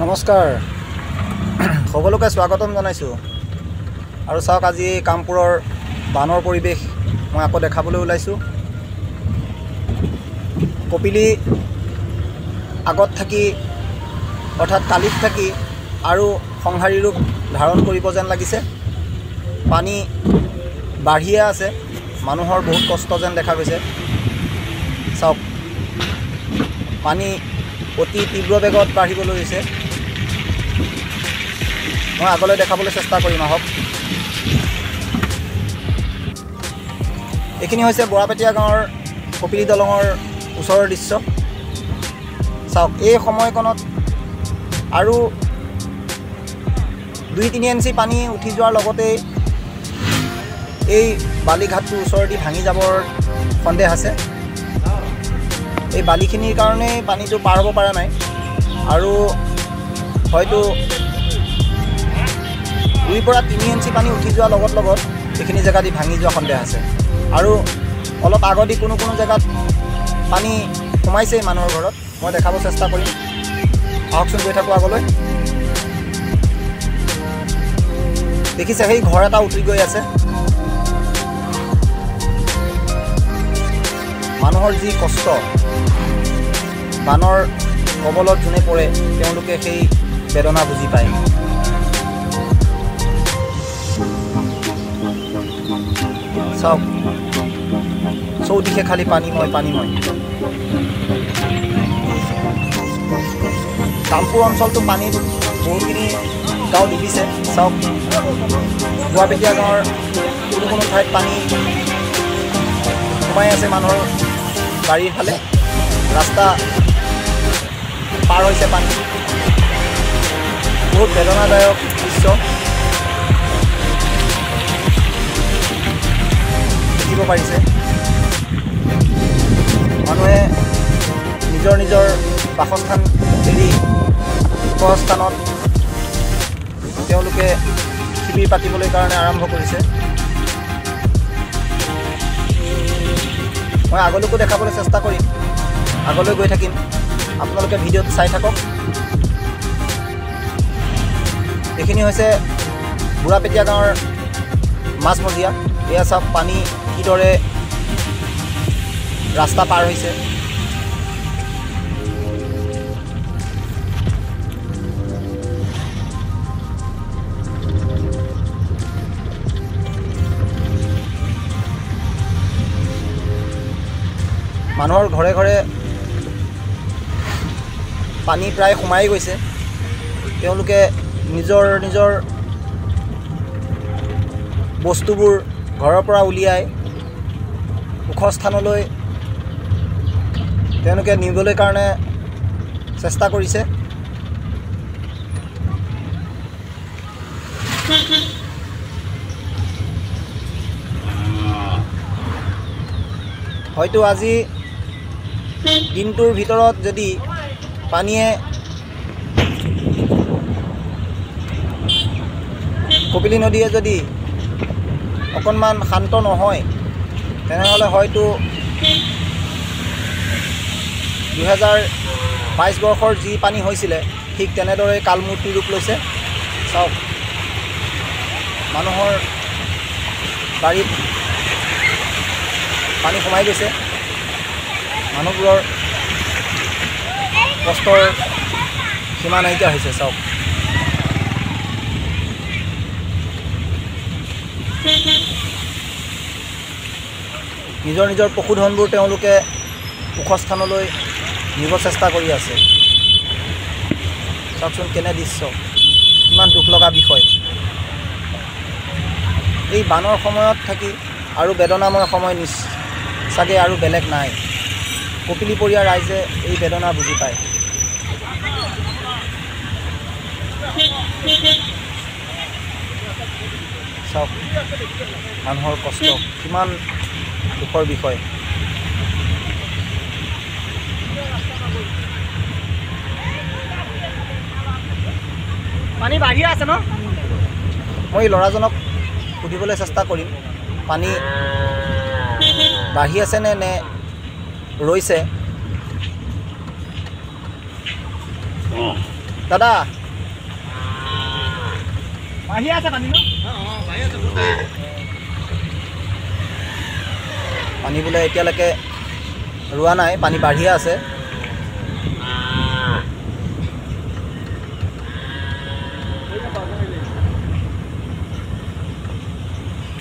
নমস্কাৰ সকলোকে স্বাগতম জনাইছোঁ আৰু চাওক আজি কামপুৰৰ বানৰ পৰিৱেশ মই আকৌ দেখাবলৈ ওলাইছোঁ। কপিলি আগত থাকি অৰ্থাৎ কালিত থাকি আৰু সংহাৰী ৰূপ ধাৰণ কৰিব যেন লাগিছে। পানী বাঢ়িয়ে আছে, মানুহৰ বহুত কষ্ট যেন দেখা গৈছে। চাওক পানী অতি তীব্ৰ বেগত বাঢ়িবলৈ লৈছে। মই আগলৈ দেখাবলৈ চেষ্টা কৰিম আহক। এইখিনি হৈছে বৰাপেটীয়া গাঁৱৰ কপিলি দলঙৰ ওচৰৰ দৃশ্য। চাওক এই সময়কণত আৰু 2-3 ইঞ্চি পানী উঠি যোৱাৰ লগতে এই বালিঘাটটোৰ ওচৰেদি ভাঙি যাবৰ সন্দেহ আছে। এই বালিখিনিৰ কাৰণেই পানীটো পাৰ হ'ব পৰা নাই আৰু হয়তো 2-3 ইঞ্চি পানী উঠি যোৱাৰ লগত এইখিনি জেগা দি ভাঙি যোৱা সন্দেহ আছে। আৰু অলপ আগদি কোনো জেগাত পানী সোমাইছেই মানুহৰ ঘৰত। মই দেখাব চেষ্টা কৰিম, আহকচোন গৈ থাকোঁ আগলৈ। দেখিছে সেই ঘৰ এটা উঠি গৈ আছে। মানুহৰ যি কষ্ট, বানৰ কবলত যোনে পৰে তেওঁলোকে সেই বেদনা বুজি পায়। চাওক চৌদিশে খালি পানীময়। কামপুৰ অঞ্চলটো পানীত বহুতখিনি গাঁও ডুবিছে। চাওক বৰাপেটীয়া গাঁৱৰ কোনো ঠাইত পানী সোমাই আছে মানুহৰ বাৰীৰ ফালে, ৰাস্তা পাৰ হৈছে পানী। বহুত বেদনাদায়ক দৃশ্য দেখিব পাৰিছে। মানুহে নিজৰ বাসস্থান এৰি ওখ স্থানত তেওঁলোকে শিবিৰ পাতিবলৈ কাৰণে আৰম্ভ কৰিছে। মই আগলৈকো দেখাবলৈ চেষ্টা কৰিম, আগলৈ গৈ থাকিম, আপোনালোকে ভিডিঅ'ত চাই থাকক। এইখিনি হৈছে বুঢ়াপেটীয়া গাঁৱৰ মাজমজিয়া। এয়া চাওক পানী কিদৰে ৰাস্তা পাৰ হৈছে। মানুহৰ ঘৰে ঘৰে পানী প্ৰায় সোমাই গৈছে। তেওঁলোকে নিজৰ বস্তুবোৰ ঘৰৰ পৰা উলিয়াই ওখ স্থানলৈ তেওঁলোকে নিবলৈ কাৰণে চেষ্টা কৰিছে। হয়তো আজি দিনটোৰ ভিতৰত যদি পানীয়ে কপিলি নদীয়ে যদি অকণমান শান্ত নহয়, তেনেহ'লে হয়তো 2022 বৰ্ষৰ যি পানী হৈছিলে ঠিক তেনেদৰে কালমূৰ্তি ৰূপ লৈছে। চাওক মানুহৰ বাৰীত পানী সোমাই গৈছে। মানুহবোৰৰ কষ্টৰ সীমা নাইকিয়া হৈছে। চাওক নিজৰ পশুধনবোৰ তেওঁলোকে ওখ স্থানলৈ নিব চেষ্টা কৰি আছে। চাওকচোন কেনে দৃশ্য, ইমান দুখ লগা বিষয়। এই বানৰ সময়ত থাকি আৰু বেদনাময় সময় চাগে আৰু বেলেগ নাই। কপিলি পৰিয়াৰ ৰাইজে এই বেদনা বুজি পায়। চাওক মানুহৰ কষ্ট কিমান দুখৰ বিষয়। পানী বাঢ়ি আছে ন? মই ল'ৰাজনক সুধিবলৈ চেষ্টা কৰিম, পানী বাঢ়ি আছে নে ৰৈছে। দাদা বাঢ়ি আছে পানী ন? বাঢ়ি আছে। পানী বোলে এতিয়ালৈকে ৰোৱা নাই, পানী বাঢ়িয়ে আছে।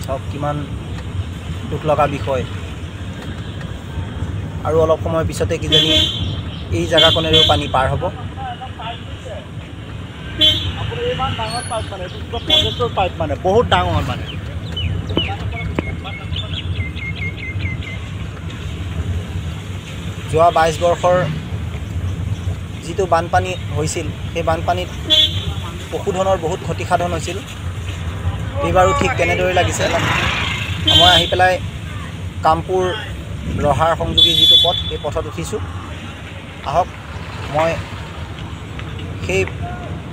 চাওক কিমান দুখ লগা বিষয়। আৰু অলপ সময়ৰ পিছতে কিজানি এই জেগাকণেৰেও পানী পাৰ হ'ব। ইমান ডাঙৰ পাইপ মানে, এইটো প্ৰজেক্টৰ পাইপ মানে, বহুত ডাঙৰ মানে। যোৱা 22 বৰ্ষৰ যিটো বানপানী হৈছিল, সেই বানপানীত পশুধনৰ বহুত ক্ষতিসাধন হৈছিল। এইবাৰো ঠিক তেনেদৰে লাগিছে। মই আহি পেলাই কামপুৰ ৰহাৰ সংযোগী যিটো পথ, সেই পথত উঠিছোঁ। আহক মই সেই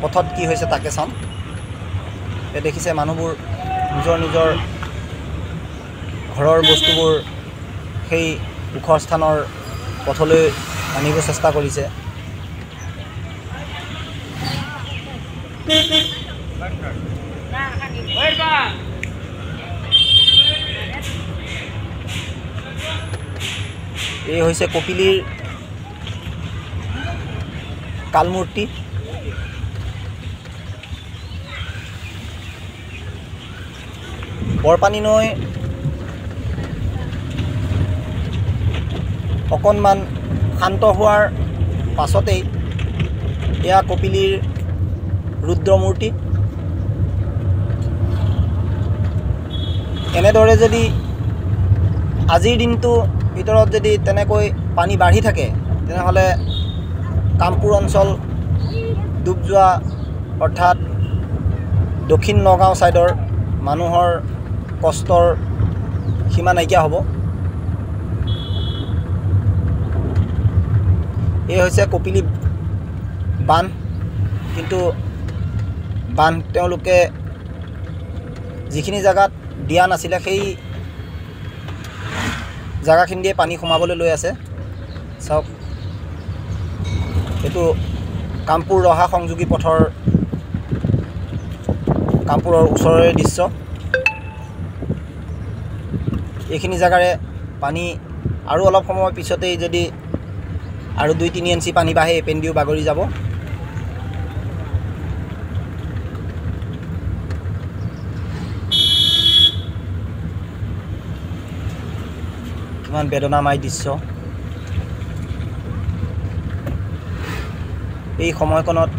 পথত কি হৈছে তাকে চাম। এই দেখিছে মানুহবোৰ নিজৰ নিজৰ ঘৰৰ বস্তুবোৰ সেই ওখ স্থানৰ পথলৈ আনিব চেষ্টা কৰিছে। এই হৈছে কপিলীৰ কালমূৰ্তি। বৰপানী নৈ অকণমান শান্ত হোৱাৰ পাছতেই এয়া কপিলীৰ ৰুদ্ৰমূৰ্তি। এনেদৰে যদি আজিৰ দিনটোৰ ভিতৰত যদি তেনেকৈ পানী বাঢ়ি থাকে, তেনেহ'লে কামপুৰ অঞ্চল ডুব যোৱা, অৰ্থাৎ দক্ষিণ নগাঁও ছাইডৰ মানুহৰ কষ্টৰ সীমা নাইকিয়া হ'ব। এই হৈছে কপিলী বান্ধ। কিন্তু বান্ধ তেওঁলোকে যিখিনি জেগাত দিয়া নাছিলে, সেই জেগাখিনিয়ে পানী সোমাবলৈ লৈ আছে। চাওক, এইটো কামপুৰ ৰহা সংযোগী পথৰ কামপুৰৰ ওচৰৰে দৃশ্য। এইখিনি জেগাৰে পানী আৰু অলপ সময়ৰ পিছতেই যদি আৰু 2-3 ইঞ্চি পানী বাঢ়ে, এইপেণ্ডিও বাগৰি যাব। কিমান বেদনাময় দৃশ্য। এই সময়কণত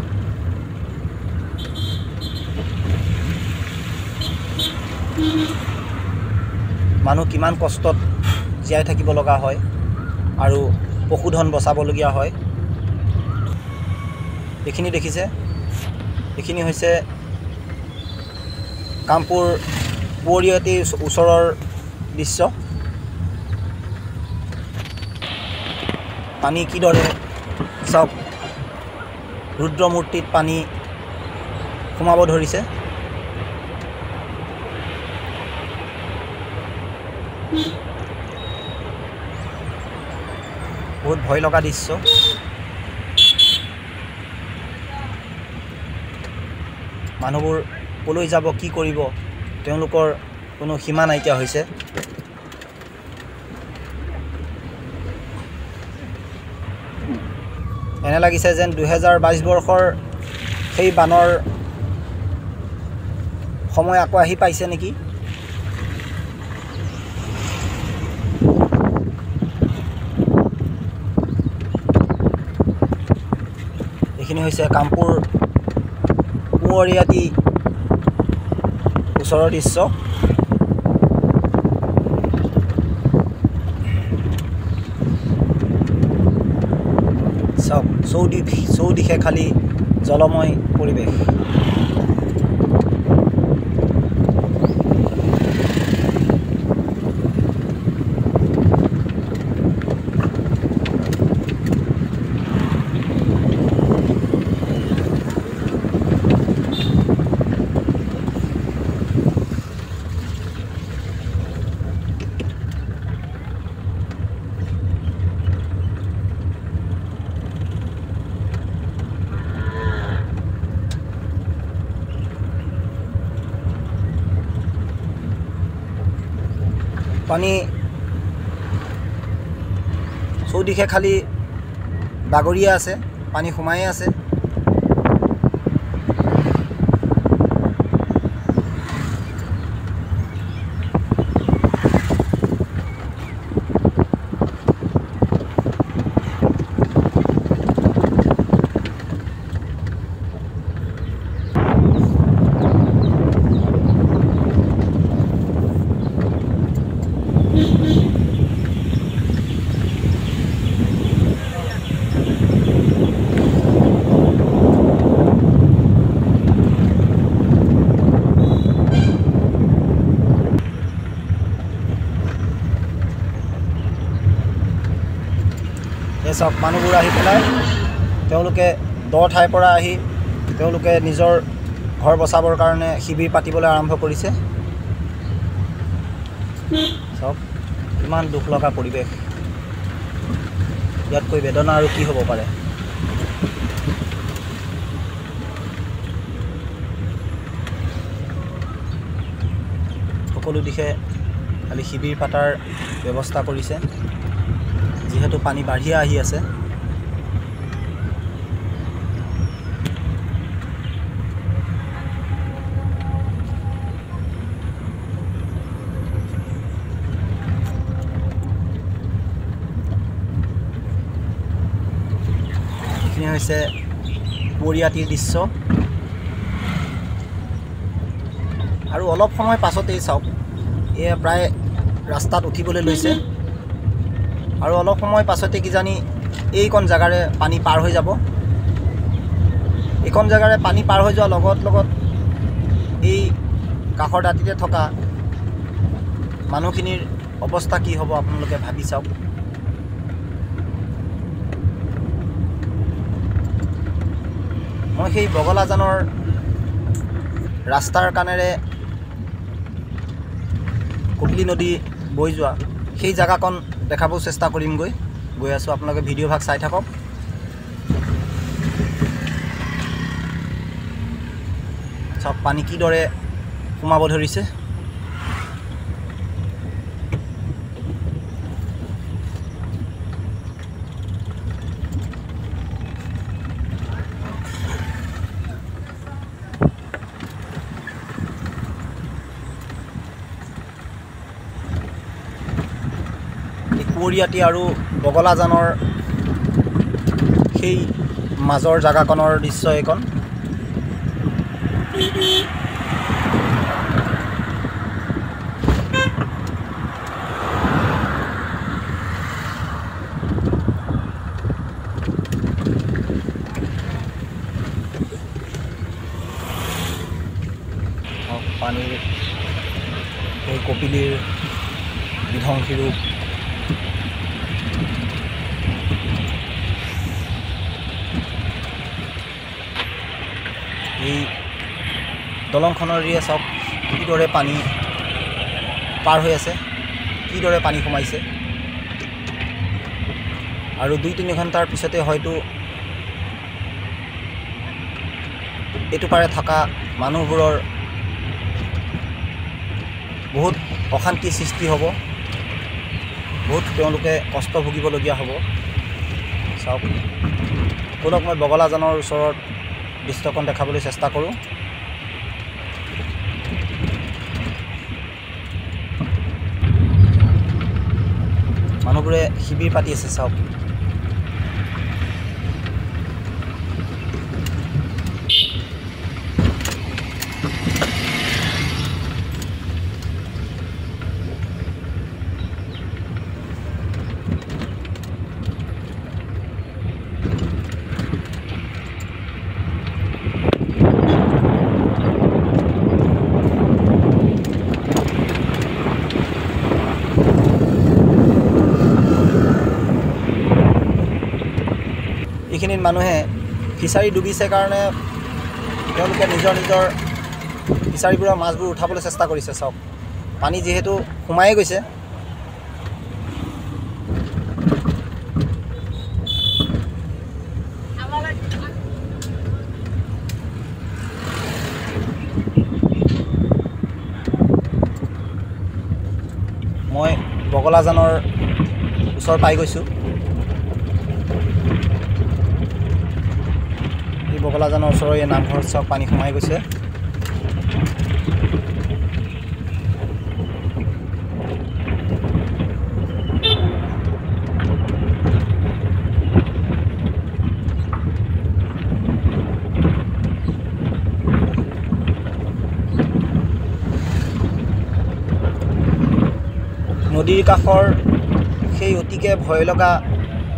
মানুহ কিমান কষ্টত জীয়াই থাকিব লগা হয় আৰু পশুধন বচাবলগীয়া হয়। এইখিনি দেখিছে, এইখিনি হৈছে কামপুৰ বোৱঁৰীআটীৰ ওচৰৰ দৃশ্য। পানী কিদৰে চাওক, ৰুদ্ৰমূৰ্তিত পানী সোমাব ধৰিছে। বহুত ভয় লগা দৃশ্য। মানুহবোৰ ক'লৈ যাব, কি কৰিব, তেওঁলোকৰ কোনো সীমা নাইকিয়া হৈছে। এনে লাগিছে যেন 2022 বৰ্ষৰ সেই বানৰ সময় আকৌ আহি পাইছে নেকি। এইখিনি হৈছে কামপুৰ বোৱঁৰীআটী ওচৰৰ দৃশ্য। চাওক, চৌদিশে খালী জলময় পৰিৱেশ। পানী চৌদিশে খালি বাগৰিয়ে আছে, পানী সোমায়ে আছে। চাওক মানুহবোৰ আহি পেলাই তেওঁলোকে দ ঠাইৰ পৰা আহি তেওঁলোকে নিজৰ ঘৰ বচাবৰ কাৰণে শিবিৰ পাতিবলৈ আৰম্ভ কৰিছে। চাওক ইমান দুখ লগা পৰিৱেশ, ইয়াতকৈ বেদনা আৰু কি হ'ব পাৰে। সকলো দিশে খালি শিবিৰ পাতাৰ ব্যৱস্থা কৰিছে, যিহেতু পানী বাঢ়িয়ে আহি আছে। এইখিনি হৈছে কুঁৱৰীয়াটিৰ দৃশ্য। আৰু অলপ সময় পাছতেই চাওক এয়া প্ৰায় ৰাস্তাত উঠিবলৈ লৈছে, আৰু অলপ সময় পাছতে কিজানি এইকণ জেগাৰে পানী পাৰ হৈ যাব। এইকণ জেগাৰে পানী পাৰ হৈ যোৱাৰ লগত লগত এই কাষৰ দাঁতিতে থকা মানুহখিনিৰ অৱস্থা কি হ'ব আপোনালোকে ভাবি চাওক। মই সেই বগলাজানৰ ৰাস্তাৰ কাণেৰে কপিলী নদী বৈ যোৱা সেই জেগাকণ দেখাব চেষ্টা কৰিম। গৈ আছোঁ, আপোনালোকে ভিডিঅ' ভাগ চাই থাকক। চব পানী কিদৰে সোমাব ধৰিছে। কুঁৱৰীয়াটি আৰু বগলাজানৰ সেই মাজৰ জেগাকণৰ দৃশ্য এইকণ। পানীৰ এই কপিলীৰ বিধ্বংসী ৰূপ। এই দলংখনৰিয়ে চাওক কিদৰে পানী পাৰ হৈ আছে, কিদৰে পানী সোমাইছে। আৰু 2-3 ঘণ্টাৰ পিছতে হয়তো এইটো পাৰে থকা মানুহবোৰৰ বহুত অশান্তি সৃষ্টি হ'ব, বহুত তেওঁলোকে কষ্ট ভুগিবলগীয়া হ'ব। চাওক আপোনাক মই বগলাজানৰ ওচৰত দৃশ্যকণ দেখাবলৈ চেষ্টা কৰোঁ। মানুহবোৰে শিবিৰ পাতি আছে চাওক। এইখিনিত মানুহে ফিচাৰী ডুবিছে কাৰণে তেওঁলোকে নিজৰ ফিচাৰীবোৰৰ মাছবোৰ উঠাবলৈ চেষ্টা কৰিছে। চাওক পানী যিহেতু সোমায়ে গৈছে। মই বগলাজানৰ ওচৰ পাই গৈছোঁ। এই বগলাজানৰ ওচৰৰ এই নামঘৰত চাওক পানী সোমাই গৈছে। নদীৰ কাষৰ সেই অতিকে ভয় লগা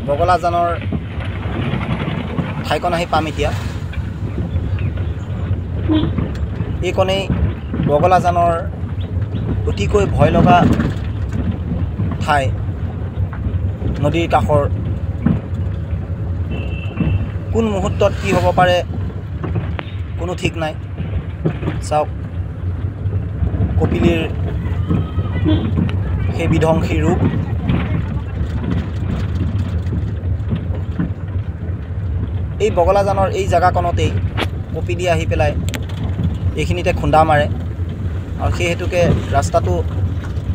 বগলাজানৰ ঠাইকণ আহি পাম এতিয়া। এইকণেই বগলাজানৰ অতিকৈ ভয় লগা ঠাই, নদীৰ কাষৰ। কোন মুহূৰ্তত কি হ'ব পাৰে কোনো ঠিক নাই। চাওক কপিলীৰ সেই বিধ্বংসী ৰূপ। এই বগলাজানৰ এই জেগাকণতেই কপিলী আহি পেলাই এইখিনিতে খুন্দা মাৰে আৰু সেই হেতুকে ৰাস্তাটো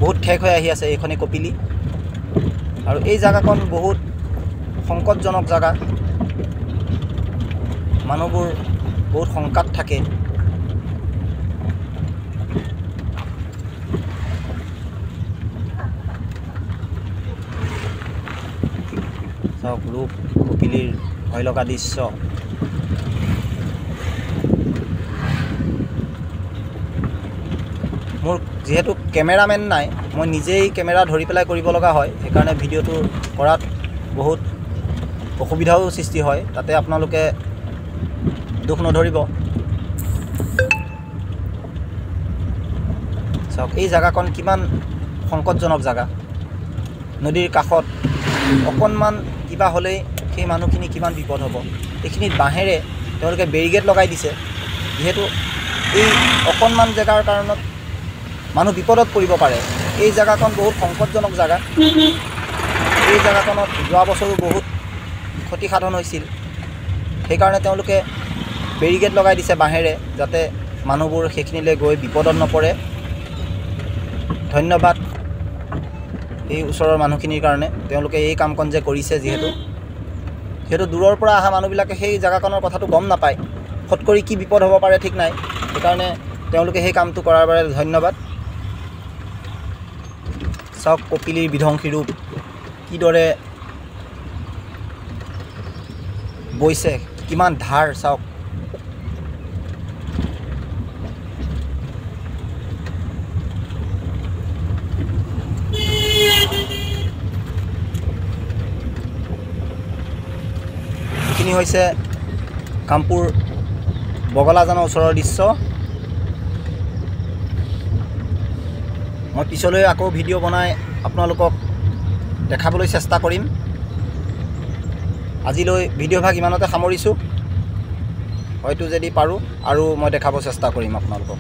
বহুত ঠেক হৈ আহি আছে। এইখনেই কপিলী আৰু এই জেগাকণ বহুত সংকটজনক জেগা। মানুহবোৰ বহুত শংকাত থাকে। চাওক ৰূপ কপিলীৰ ভয় লগা দৃশ্য। মোৰ যিহেতু কেমেৰামেন নাই, মই নিজেই কেমেৰা ধৰি পেলাই কৰিব লগা হয়। সেইকাৰণে ভিডিঅ'টো কৰাত বহুত অসুবিধাও সৃষ্টি হয়। তাতে আপোনালোকে দুখ নধৰিব। চাওক এই জেগাকণ কিমান সংকটজনক জেগা। নদীৰ কাষত অকণমান কিবা হ'লেই সেই মানুহখিনি কিমান বিপদ হ'ব। এইখিনিত বাঁহেৰে তেওঁলোকে বেৰিকেড লগাই দিছে। যিহেতু এই অকণমান জেগাৰ কাৰণত মানুহ বিপদত পৰিব পাৰে। এই জেগাকণ বহুত সংকটজনক জেগা। এই জেগাকণত যোৱা বছৰো বহুত ক্ষতিসাধন হৈছিল। সেইকাৰণে তেওঁলোকে বেৰিকেড লগাই দিছে বাঁহেৰে, যাতে মানুহবোৰ সেইখিনিলৈ গৈ বিপদত নপৰে। ধন্যবাদ এই ওচৰৰ মানুহখিনিৰ কাৰণে। তেওঁলোকে এই কামকণ যে কৰিছে, যিহেতু দূৰৰ পৰা অহা মানুহবিলাকে সেই জেগাকণৰ কথাটো গম নাপায়। ফট কৰি কি বিপদ হ'ব পাৰে ঠিক নাই। সেইকাৰণে তেওঁলোকে সেই কামটো কৰাৰ বাবে ধন্যবাদ। চাওক কপিলীৰ বিধ্বংসী ৰূপ কিদৰে বৈছে, কিমান ধাৰ চাওক। এইখিনি হৈছে কামপুৰ বগলাজানৰ ওচৰৰ দৃশ্য। মই পিছলৈ আকৌ ভিডিঅ' বনাই আপোনালোকক দেখাবলৈ চেষ্টা কৰিম। আজিলৈ ভিডিঅ' ভাগ ইমানতে সামৰিছোঁ। হয়তো যদি পাৰোঁ আৰু মই দেখাব চেষ্টা কৰিম আপোনালোকক।